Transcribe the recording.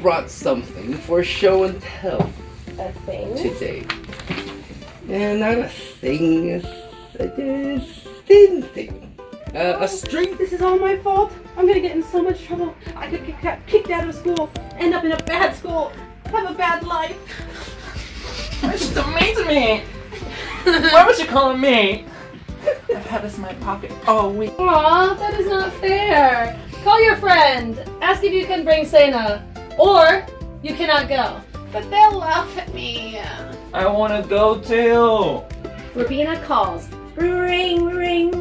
brought something for show and tell. A thing? Today. And not a thing, a thin thing. A string. This is all my fault. I'm gonna get in so much trouble. I could get kicked out of school, end up in a bad school, have a bad life. She's so mean to me. Why was she calling me? I've had this in my pocket all week. Aw, that is not fair. Call your friend. Ask if you can bring Sena. Or you cannot go. But they'll laugh at me. I want to go too. We're being at calls. Ring, ring.